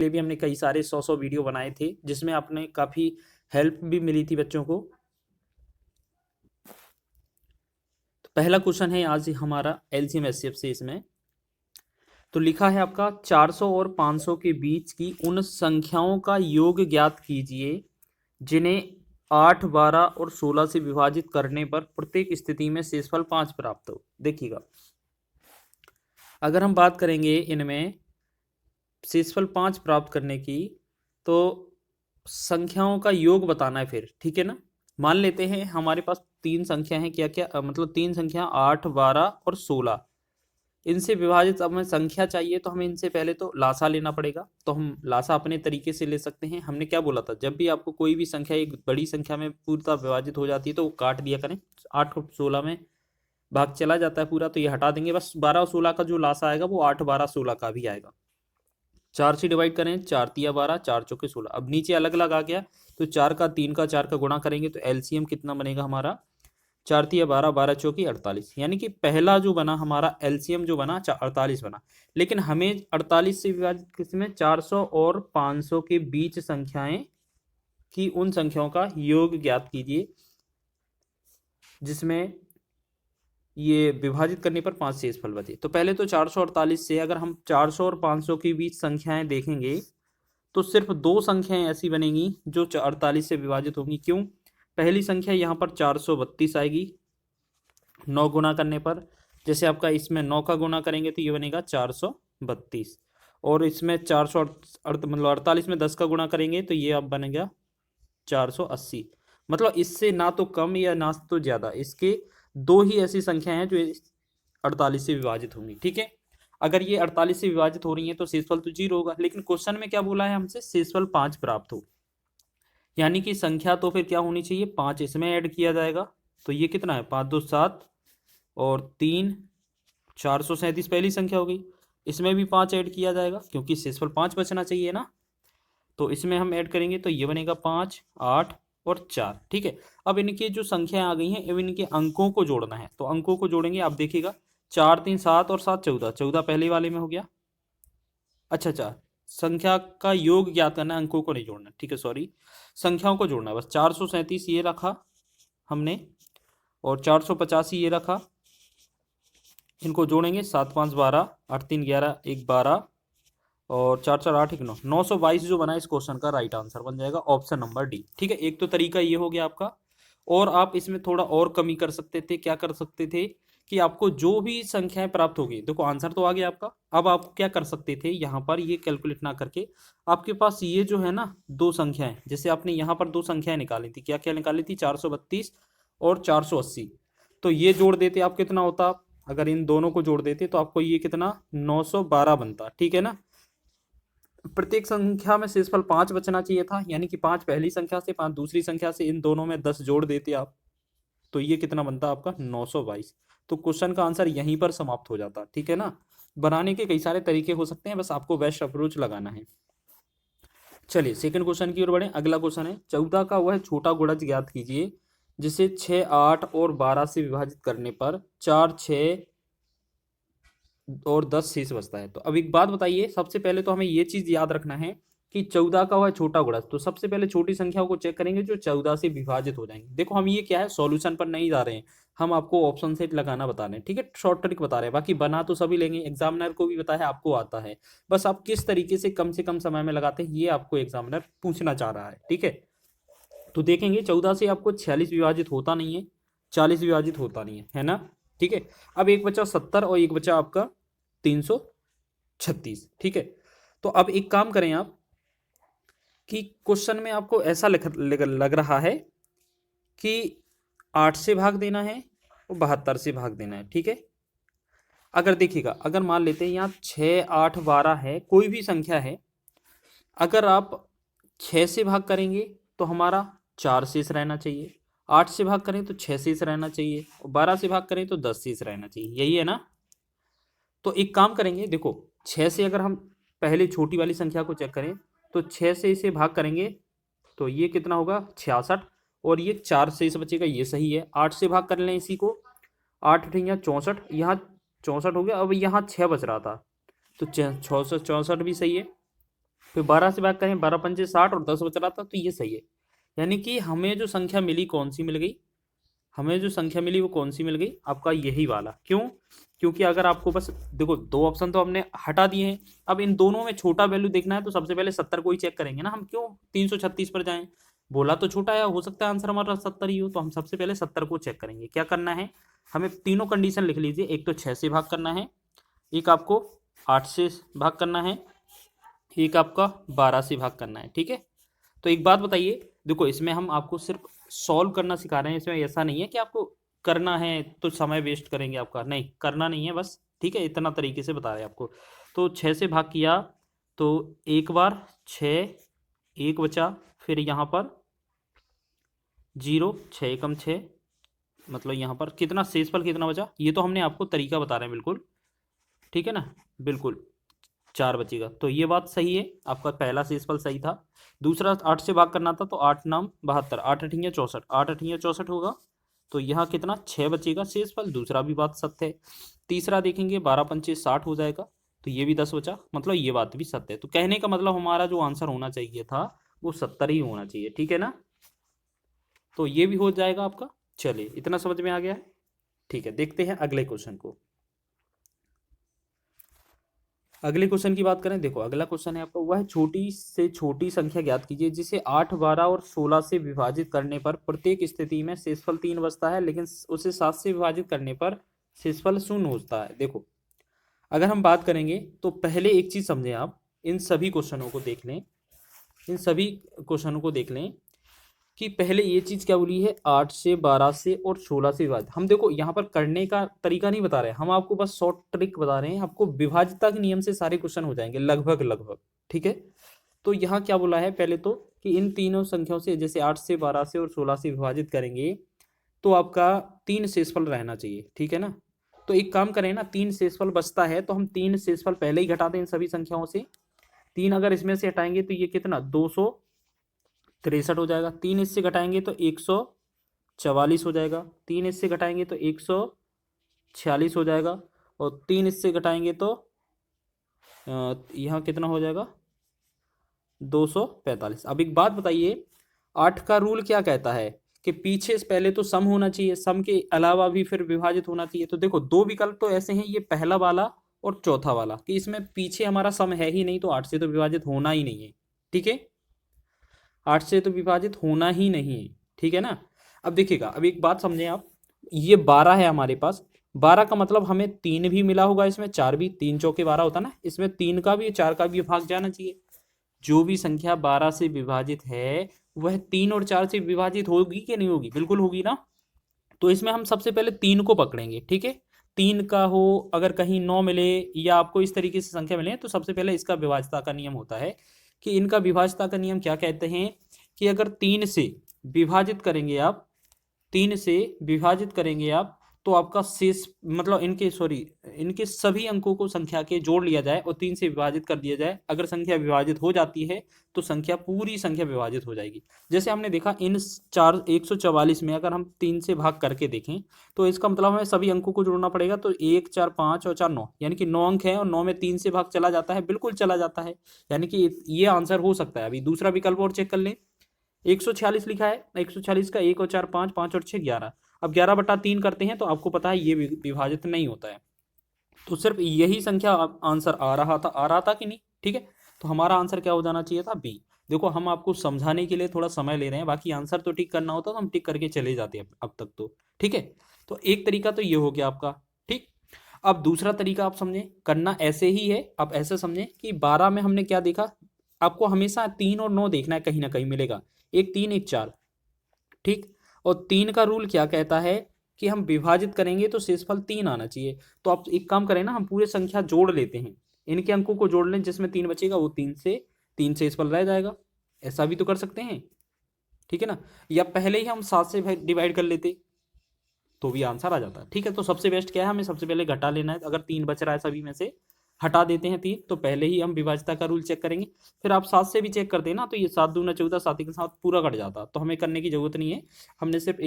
लिए भी हमने कई सारे 100 वीडियो बनाए थे, जिसमें आपने काफ़ी हेल्प भी मिली थी बच्चों को। तो पहला क्वेश्चन है आज हमारा एलसीएम एचसीएफ से। इसमें तो लिखा है आपका 400 और 500 के बीच की उन संख्याओं का योग ज्ञात कीजिए जिन्हें 8, 12 और 16 से विभाजित करने पर प्रत्येक स्थिति में शेषफल 5 प्राप्त हो। देखिएगा, अगर हम बात करेंगे इनमें शेषफल 5 प्राप्त करने की, तो संख्याओं का योग बताना है फिर, ठीक है ना। मान लेते हैं हमारे पास तीन संख्या हैं, क्या क्या मतलब तीन संख्या 8, 12 और 16। इनसे विभाजित हमें संख्या चाहिए, तो हमें इनसे पहले तो लासा लेना पड़ेगा। तो हम लासा अपने तरीके से ले सकते हैं। हमने क्या बोला था, जब भी आपको कोई भी संख्या एक बड़ी संख्या में पूर्णतः विभाजित हो जाती है तो वो काट दिया करें। 8 और 16 में भाग चला जाता है पूरा, तो ये हटा देंगे। बस 12 और 16 का जो लासा आएगा वो 8, 12, 16 का भी आएगा। 4 से डिवाइड करें, 4 तिया 12, 4 चौके 16। अब नीचे अलग अलग आ गया, तो 4 का 3 का 4 का गुणा करेंगे तो एलसीएम कितना बनेगा हमारा, 4 तिया 12, 12 चौकी 48। यानी कि पहला जो बना हमारा एलसीएम जो बना 48 बना। लेकिन हमें 48 से विभाजित किसमें, 400 और 500 के बीच संख्याएं की उन संख्याओं का योग ज्ञात कीजिए जिसमें ये विभाजित करने पर 5 शेषफल बचे। तो पहले तो 448 से अगर हम 400 और 500 के बीच संख्याएं देखेंगे तो सिर्फ दो संख्याएं ऐसी बनेंगी जो 48 से विभाजित होंगी। क्यों? पहली संख्या यहाँ पर 432 आएगी 9 गुना करने पर। जैसे आपका इसमें 9 का गुना करेंगे तो ये बनेगा 432, और इसमें 400 मतलब 48 में 10 का गुणा करेंगे तो ये अब बनेगा 480। मतलब इससे ना तो कम या ना तो ज़्यादा, इसके दो ही ऐसी संख्याएं हैं जो 48 से विभाजित होंगी, ठीक है। अगर ये 48 से विभाजित हो रही है तो शेषफल तो 0 होगा। लेकिन क्वेश्चन में क्या बोला है हमसे, शेषफल 5 प्राप्त हो, यानी कि संख्या तो फिर क्या होनी चाहिए, 5 इसमें ऐड किया जाएगा। तो ये कितना है, 5 2 7 और 3 437 पहली संख्या हो गई। इसमें भी 5 ऐड किया जाएगा क्योंकि शेषफल 5 बचना चाहिए ना। तो इसमें हम ऐड करेंगे तो ये बनेगा 5, 8 और 4, ठीक है। अब इनकी जो संख्या आ गई हैं, अब इनके अंकों को जोड़ना है। तो अंकों को जोड़ेंगे, आप देखिएगा 4 3 7 और 7 14, 14 पहले वाले में हो गया। अच्छा, संख्या का योग ज्ञात करना है, अंकों को नहीं जोड़ना, ठीक है, सॉरी, संख्याओं को जोड़ना है बस। 437 ये रखा हमने और 485 ये रखा, इनको जोड़ेंगे। 7 5 12, 8 3 11, 1 12 और 4 4 8 1 9, 922 जो बना इस क्वेश्चन का राइट आंसर बन जाएगा ऑप्शन नंबर डी, ठीक है। एक तो तरीका ये हो गया आपका, और आप इसमें थोड़ा और कमी कर सकते थे। क्या कर सकते थे कि आपको जो भी संख्याएं प्राप्त होगी, देखो आंसर तो आ गया आपका। अब आप क्या कर सकते थे, यहाँ पर ये कैलकुलेट ना करके आपके पास ये जो है ना दो संख्याएं, जैसे आपने यहाँ पर दो संख्याएं निकाली थी, क्या क्या निकाली थी, 432 और 480। तो ये जोड़ देते आप, कितना होता, अगर इन दोनों को जोड़ देते तो आपको ये कितना 912 बनता, ठीक है ना। प्रत्येक संख्या में शेषफल 5 बचना चाहिए था, यानी कि 5 पहली संख्या से 5 दूसरी संख्या से, इन दोनों में 10 जोड़ देते आप तो ये कितना बनता आपका 922। तो क्वेश्चन का आंसर यहीं पर समाप्त हो जाता, ठीक है ना। बनाने के कई सारे तरीके हो सकते हैं, बस आपको बेस्ट अप्रोच लगाना है। चलिए सेकंड क्वेश्चन की ओर बढ़े। अगला क्वेश्चन है 14 का वह छोटा गुणज ज्ञात कीजिए जिसे 6, 8 और 12 से विभाजित करने पर 4, 6 और 10 शेष बचता है। तो अब एक बात बताइए, सबसे पहले तो हमें ये चीज याद रखना है कि 14 का वह छोटा गुणज, तो सबसे पहले छोटी संख्याओं को चेक करेंगे जो 14 से विभाजित हो जाएंगे। देखो हम ये क्या है, सॉल्यूशन पर नहीं जा रहे हैं, हम आपको ऑप्शन सेट लगाना बता रहे हैं, ठीक है, शॉर्ट ट्रिक बता रहे हैं। बाकी बना तो सभी लेंगे, एग्जामिनर को भी पता है, आपको आता है, बस आप किस तरीके से कम समय में लगाते हैं ये आपको एग्जामिनर पूछना चाह रहा है, ठीक है। तो देखेंगे 14 से आपको 46 विभाजित होता नहीं है, 40 विभाजित होता नहीं है ना, ठीक है। अब एक बचा 70 और एक बचा आपका 336, ठीक है। तो अब एक काम करें आप कि क्वेश्चन में आपको ऐसा लग रहा है कि 8 से भाग देना है और 72 से भाग देना है, ठीक है। अगर देखिएगा, अगर मान लेते हैं यहाँ 6, 8, 12 है, कोई भी संख्या है, अगर आप 6 से भाग करेंगे तो हमारा 4 शेष रहना चाहिए, 8 से भाग करें तो 6 शेष रहना चाहिए, और 12 से भाग करें तो 10 शेष रहना चाहिए, यही है ना। तो एक काम करेंगे, देखो 6 से अगर हम पहले छोटी वाली संख्या को चेक करें तो 6 से इसे भाग करेंगे तो ये कितना होगा 66, और ये 4 शेष बचेगा, ये सही है। 8 से भाग कर लें इसी को, 8 अठिया 64, यहाँ 64 हो गया। अब यहाँ 6 बच रहा था तो 64 64 भी सही है। फिर 12 से भाग करें, 12 पंचे 60 और 10 बच रहा था, तो ये सही है। यानी कि हमें जो संख्या मिली कौन सी मिल गई, हमें जो संख्या मिली वो कौन सी मिल गई, आपका यही वाला। क्यों? क्योंकि अगर आपको बस देखो, दो ऑप्शन तो हमने हटा दिए हैं, अब इन दोनों में छोटा वैल्यू देखना है तो सबसे पहले 70 को ही चेक करेंगे ना हम, क्यों 336 पर जाएं। बोला तो छोटा है, हो सकता है आंसर हमारा 70 ही हो, तो हम सबसे पहले 70 को चेक करेंगे। क्या करना है, हमें तीनों कंडीशन लिख लीजिए। एक तो 6 से भाग करना है, एक आपको 8 से भाग करना है, एक आपका 12 से भाग करना है। ठीक है, तो एक बात बताइए, देखो इसमें हम आपको सिर्फ सॉल्व करना सिखा रहे हैं, इसमें ऐसा नहीं है कि आपको करना है तो समय वेस्ट करेंगे आपका, नहीं करना नहीं है बस। ठीक है, इतना तरीके से बता रहे हैं आपको। तो 6 से भाग किया तो एक बार 6, एक बचा, फिर यहाँ पर 0, 6 एकम 6, मतलब यहाँ पर कितना शेषफल कितना बचा, ये तो हमने आपको तरीका बता रहे हैं बिल्कुल। ठीक है ना, बिल्कुल 4 बचेगा, तो ये बात सही है, आपका पहला शेषफल सही था। दूसरा 8 से भाग करना था, तो 8 नाम 72, 8 अठिया 64, 8 अठिया 64 होगा, तो यहाँ कितना 6 बचेगा शेषफल, दूसरा भी बात सत्य है। तीसरा देखेंगे 12 पंचे 60 हो जाएगा, तो ये भी 10 बचा, मतलब ये बात भी सत्य है। तो कहने का मतलब हमारा जो आंसर होना चाहिए था वो 70 ही होना चाहिए। ठीक है ना, तो ये भी हो जाएगा आपका। चलिए, इतना समझ में आ गया है। ठीक है, देखते हैं अगले क्वेश्चन को। अगले क्वेश्चन की बात करें, देखो अगला क्वेश्चन है आपका, वह छोटी से छोटी संख्या ज्ञात कीजिए जिसे 8, 12 और 16 से विभाजित करने पर प्रत्येक स्थिति में शेषफल 3 बचता है, लेकिन उसे 7 से विभाजित करने पर शेषफल 0 होता है। देखो अगर हम बात करेंगे तो पहले एक चीज समझें आप, इन सभी क्वेश्चनों को देख लें, इन सभी क्वेश्चनों को देख लें कि पहले ये चीज क्या बोली है, 8 से 12 से और 16 से विभाजित। हम देखो यहाँ पर करने का तरीका नहीं बता रहे, हम आपको बस शॉर्ट ट्रिक बता रहे हैं, आपको विभाज्यता के नियम से सारे क्वेश्चन हो जाएंगे लगभग लगभग। ठीक है, तो यहाँ क्या बोला है पहले तो, कि इन तीनों संख्याओं से, जैसे 8 से 12 से और 16 से विभाजित करेंगे तो आपका 3 शेषफल रहना चाहिए। ठीक है ना, तो एक काम करें ना, 3 शेषफल बचता है तो हम 3 शेषफल पहले ही घटा दें इन सभी संख्याओं से। 3 अगर इसमें से हटाएंगे तो ये कितना 263 हो जाएगा, 3 इससे घटाएंगे तो 144 हो जाएगा, 3 इससे घटाएंगे तो 146 हो जाएगा, और 3 इससे घटाएंगे तो यहाँ कितना हो जाएगा 245। अब एक बात बताइए, 8 का रूल क्या कहता है कि पीछे से पहले तो सम होना चाहिए, सम के अलावा भी फिर विभाजित होना चाहिए। तो देखो दो विकल्प तो ऐसे हैं, ये पहला वाला और चौथा वाला, कि इसमें पीछे हमारा सम है ही नहीं, तो 8 से तो विभाजित होना ही नहीं है। ठीक है, 8 से तो विभाजित होना ही नहीं है। ठीक है ना, अब देखिएगा, अब एक बात समझें आप, ये 12 है हमारे पास, 12 का मतलब हमें 3 भी मिला होगा, इसमें 4 भी, 3 चौके 12 होता ना, इसमें 3 का भी 4 का भी भाग जाना चाहिए। जो भी संख्या 12 से विभाजित है वह 3 और 4 से विभाजित होगी कि नहीं होगी, बिल्कुल होगी ना। तो इसमें हम सबसे पहले 3 को पकड़ेंगे। ठीक है, 3 का हो, अगर कहीं 9 मिले या आपको इस तरीके से संख्या मिले, तो सबसे पहले इसका विभाज्यता का नियम होता है, कि इनका विभाज्यता का नियम क्या कहते हैं, कि अगर 3 से विभाजित करेंगे आप, 3 से विभाजित करेंगे आप, तो आपका शेष, मतलब इनके सभी अंकों को संख्या के जोड़ लिया जाए और 3 से विभाजित कर दिया जाए, अगर संख्या विभाजित हो जाती है तो संख्या, पूरी संख्या विभाजित हो जाएगी। जैसे हमने देखा इन 144 में अगर हम 3 से भाग करके देखें, तो इसका मतलब हमें सभी अंकों को जोड़ना पड़ेगा, तो 1, 4, 5 और 4, 9, यानी कि 9 अंक है, और 9 में 3 से भाग चला जाता है, बिल्कुल चला जाता है, यानी कि ये आंसर हो सकता है। अभी दूसरा विकल्प और चेक कर लें, 146 लिखा है, 146 का 1 और 4 5, 5 और 6 11, अब 11/3 करते हैं तो आपको पता है ये विभाजित नहीं होता है, तो सिर्फ यही संख्या आंसर आ रहा था कि नहीं। ठीक है, तो हमारा आंसर क्या हो जाना चाहिए था, बी। देखो हम आपको समझाने के लिए थोड़ा समय ले रहे हैं, बाकी आंसर तो टिक करना होता तो हम टिक करके चले जाते हैं अब तक तो। ठीक है, तो एक तरीका तो ये हो गया आपका। ठीक, अब दूसरा तरीका आप समझें, करना ऐसे ही है, आप ऐसे समझें कि 12 में हमने क्या देखा, आपको हमेशा 3 और 9 देखना है, कहीं ना कहीं मिलेगा, एक 3 एक 4। ठीक, और 3 का रूल क्या कहता है कि हम विभाजित करेंगे तो शेषफल 3 आना चाहिए। तो आप एक काम करें ना, हम पूरे संख्या जोड़ लेते हैं, इनके अंकों को जोड़ लें, जिसमें 3 बचेगा वो 3 शेषफल रह जाएगा, ऐसा भी तो कर सकते हैं। ठीक है ना, या पहले ही हम 7 से डिवाइड कर लेते तो भी आंसर आ जाता है। ठीक है, तो सबसे बेस्ट क्या है, हमें सबसे पहले घटा लेना है, अगर 3 बच रहा है सभी में से हटा देते हैं 3, तो पहले ही हम विभाज्यता का रूल चेक करेंगे। फिर आप 7 से भी चेक करते हैं ना, तो ये 7 दूना 14, 7 के साथ पूरा कट जाता, तो हमें करने की जरूरत नहीं है, हमने सिर्फ